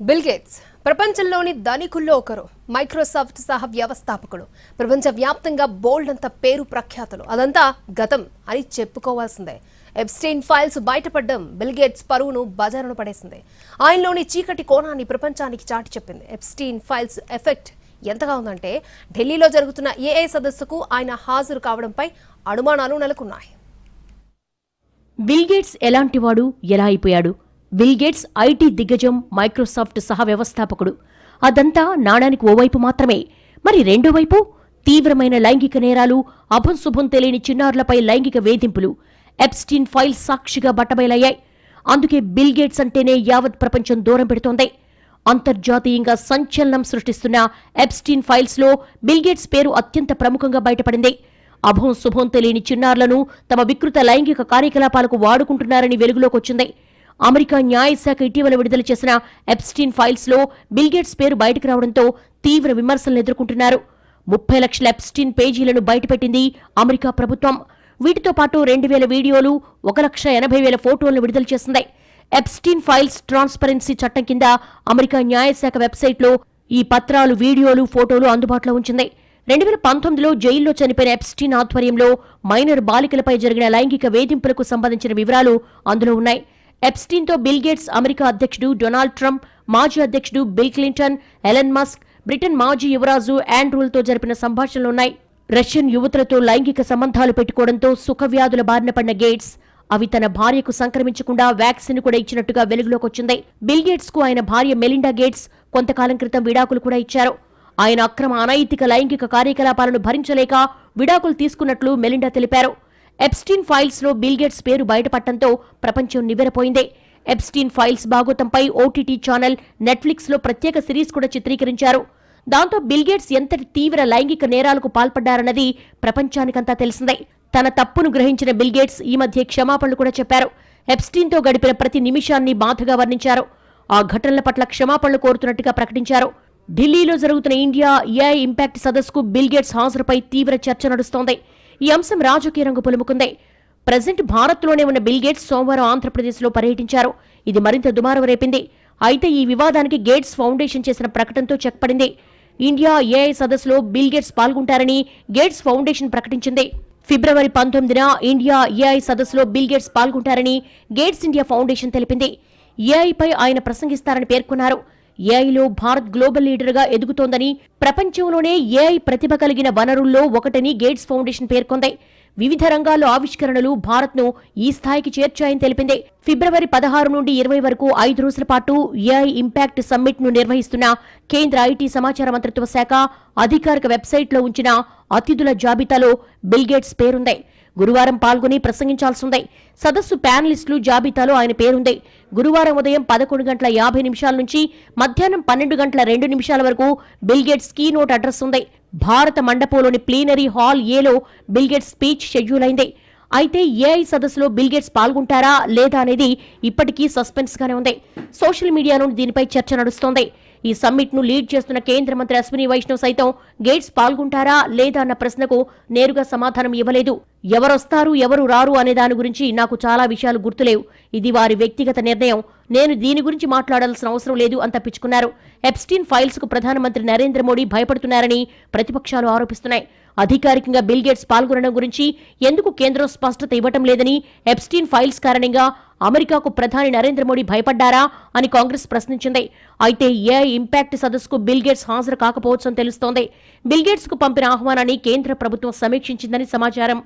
Bill gates ప్రపంచంలోని ధనికుల్లో ఒకరు. Microsoft సహ వ్యవస్థాపకుడు. ప్రపంచవ్యాప్తంగా బోల్డ్ అంత పేరు ప్రఖ్యాతులు. అదంతా గతం అని చెప్పుకోవాల్సిందే. ఎప్స్టైన్ ఫైల్స్ బయటపడడం బిల్ గేట్స్ పరువును బజారును పడేసింది. ఆయనలోని చీకటి కోణాన్ని ప్రపంచానికి చాటి చెప్పింది. ఎప్స్టైన్ ఫైల్స్ ఎఫెక్ట్ ఎంతగా ఉందంటే ఢిల్లీలో జరుగుతున్న ఏఐ సదస్సుకు ఆయన హాజరు కావడంపై అనుమానాలు నెలకొన్నాయి. బిల్ గేట్స్ ఎలాంటివాడు, ఎలా అయిపోయాడు? బిల్ గేట్స్ ఐటీ దిగ్గజం, మైక్రోసాఫ్ట్ సహ వ్యవస్థాపకుడు. అదంతా నాణానికి ఓవైపు మాత్రమే. మరి రెండో వైపు తీవ్రమైన లైంగిక నేరాలు, అభంశుభం తెలియని చిన్నారులపై లైంగిక వేధింపులు ఎప్స్టీన్ ఫైల్స్ సాక్షిగా బట్టబయలయ్యాయి. అందుకే బిల్ గేట్స్ అంటేనే యావత్ ప్రపంచం దూరం పెడుతోంది. అంతర్జాతీయంగా సంచలనం సృష్టిస్తున్న ఎప్స్టీన్ ఫైల్స్ లో బిల్ గేట్స్ పేరు అత్యంత ప్రముఖంగా బయటపడింది. అభం శుభం తెలియని చిన్నారులను తమ వికృత లైంగిక కార్యకలాపాలకు వాడుకుంటున్నారని వెలుగులోకొచ్చింది. అమెరికా న్యాయశాఖ ఇటీవల విడుదల చేసిన ఎప్స్టీన్ ఫైల్స్ లో బిల్ గేట్స్ పేరు బయటకు రావడంతో తీవ్ర విమర్శలను ఎదుర్కొంటున్నారు. 30 లక్షల ఎప్స్టీన్ పేజీలను బయటపెట్టింది అమెరికా ప్రభుత్వం. వీటితో పాటు 2000 వీడియోలు, 1,80,000 ఫోటోలను విడుదల చేసింది. ఎప్స్టీన్ ఫైల్స్ ట్రాన్స్పరెన్సీ చట్టం కింద అమెరికా న్యాయశాఖ వెబ్సైట్లో ఈ పత్రాలు, వీడియోలు, ఫోటోలు అందుబాటులో ఉంచింది. 2019లో జైల్లో చనిపోయిన ఎప్స్టీన్ ఆధ్వర్యంలో మైనర్ బాలికలపై జరిగిన లైంగిక వేధింపులకు సంబంధించిన వివరాలు అందులో ఉన్నాయి. ఎప్స్టీన్తో బిల్ గేట్స్, అమెరికా అధ్యక్షుడు డొనాల్డ్ ట్రంప్, మాజీ అధ్యక్షుడు bill Clinton, Elon Musk, Britain మాజీ యువరాజు ఆండ్రూలతో జరిపిన సంభాషణలున్నాయి. రష్యన్ యువతులతో లైంగిక సంబంధాలు పెట్టుకోవడంతో సుఖవ్యాధుల బారిన పడిన గేట్స్ అవి తన భార్యకు సంక్రమించకుండా వ్యాక్సిన్ కూడా ఇచ్చినట్టుగా వెలుగులోకొచ్చింది. బిల్ గేట్స్ కు ఆయన భార్య మెలిండా గేట్స్ కొంతకాలం క్రితం విడాకులు కూడా ఇచ్చారు. ఆయన అక్రమ అనైతిక లైంగిక కార్యకలాపాలను భరించలేక విడాకులు తీసుకున్నట్లు మెలిండా తెలిపారు. ఎప్స్టీన్ ఫైల్స్ లో బిల్ గేట్స్ పేరు బయటపడటంతో ప్రపంచం నివ్వెరపోయింది. ఎప్స్టీన్ ఫైల్స్ భాగోతంపై ఓటీటీ ఛానల్ నెట్ఫ్లిక్స్ లో ప్రత్యేక సిరీస్ కూడా చిత్రీకరించారు. దాంతో బిల్ గేట్స్ ఎంతటి తీవ్ర లైంగిక నేరాలకు పాల్పడ్డారన్నది ప్రపంచానికంతా తెలిసిందే. తన తప్పును గ్రహించిన బిల్ గేట్స్ ఈ మధ్య క్షమాపణలు కూడా చెప్పారు. ఎప్స్టీన్తో గడిపిన ప్రతి నిమిషాన్ని బాధగా వర్ణించారు. ఆ ఘటనల పట్ల క్షమాపణలు కోరుతున్నట్టుగా ప్రకటించారు. ఢిల్లీలో జరుగుతున్న ఇండియా ఏఐ ఇంపాక్ట్ సదస్సుకు బిల్ గేట్స్ హాజరుపై తీవ్ర చర్చ నడుస్తోంది. ఈ అంశం రాజకీయ రంగు పులుముకుంది. ప్రజెంట్ భారత్లోనే ఉన్న బిల్ గేట్స్ సోమవారం ఆంధ్రప్రదేశ్లో పర్యటించారు. ఇది మరింత దుమారం రేపింది. అయితే ఈ వివాదానికి గేట్స్ ఫౌండేషన్ చేసిన ప్రకటనతో చెక్ పడింది. ఇండియా ఏఐ సదస్సులో బిల్ గేట్స్ పాల్గొంటారని గేట్స్ ఫౌండేషన్ ప్రకటించింది. ఫిబ్రవరి 19న ఇండియా ఏఐ సదస్సులో బిల్ గేట్స్ పాల్గొంటారని గేట్స్ ఇండియా ఫౌండేషన్ తెలిపింది. ఏఐపై ఆయన ప్రసంగిస్తారని పేర్కొన్నారు. ఏఐలో భారత్ గ్లోబల్ లీడర్గా ఎదుగుతోందని, ప్రపంచంలోనే ఏఐ ప్రతిభ కలిగిన వనరుల్లో ఒకటని గేట్స్ ఫౌండేషన్ పేర్కొంది. వివిధ రంగాల్లో ఆవిష్కరణలు భారత్ను ఈ స్థాయికి చేర్చాయని తెలిపింది. ఫిబ్రవరి 16 నుండి 20 వరకు 5 రోజుల పాటు ఏఐ ఇంపాక్ట్ సమ్మిట్ ను నిర్వహిస్తున్న కేంద్ర ఐటీ సమాచార మంత్రిత్వ శాఖ అధికారిక వెబ్సైట్లో ఉంచిన అతిథుల జాబితాలో బిల్ గేట్స్ పేరుంది. గురువారం పాల్గొని ప్రసంగించాల్సిందే. సదస్సు ప్యానలిస్టులు జాబితాలో ఆయన పేరుంది. గురువారం ఉదయం 11:50 నుంచి మధ్యాహ్నం 12:02 వరకు Bill Gates keynote address ఉంది. భారత మండపంలోని ప్లీనరీ హాల్ ఏలో బిల్ గేట్స్ స్పీచ్ షెడ్యూల్ అయింది. అయితే ఏఐ సదస్సులో బిల్ గేట్స్ పాల్గొంటారా లేదా అనేది ఇప్పటికీ సస్పెన్స్ గానే ఉంది. సోషల్ మీడియాలో దీనిపై చర్చ నడుస్తోంది. ఈ సమ్మిట్ ను లీడ్ చేస్తున్న కేంద్ర మంత్రి అశ్విని వైష్ణవ్ సైతం గేట్స్ పాల్గొంటారా లేదా అన్న ప్రశ్నకు నేరుగా సమాధానం ఇవ్వలేదు. ఎవరొస్తారు, ఎవరు రారు అనే దాని గురించి నాకు చాలా విషయాలు గుర్తులేవు. ఇది వారి వ్యక్తిగత నిర్ణయం. నేను దీని గురించి మాట్లాడాల్సిన అవసరం లేదు అని తప్పించుకున్నారు. ఎప్స్టీన్ ఫైల్స్ కు ప్రధానమంత్రి నరేంద్ర మోడీ భయపడుతున్నారని ప్రతిపక్షాలు ఆరోపిస్తున్నాయి. అధికారికంగా బిల్ గేట్స్ పాల్గొనడం గురించి ఎందుకు కేంద్రం స్పష్టత ఇవ్వటం లేదని, ఎప్స్టీన్ ఫైల్స్ కారణంగా అమెరికాకు ప్రధాని నరేంద్ర మోడీ భయపడ్డారా అని కాంగ్రెస్ ప్రశ్నించింది. అయితే ఏఐ ఇంపాక్ట్ సదస్సుకు బిల్ గేట్స్ హాజరు కాకపోవచ్చని తెలుస్తోంది. బిల్ గేట్స్ కు పంపిన ఆహ్వానాన్ని కేంద్ర ప్రభుత్వం సమీక్షించిందని సమాచారం.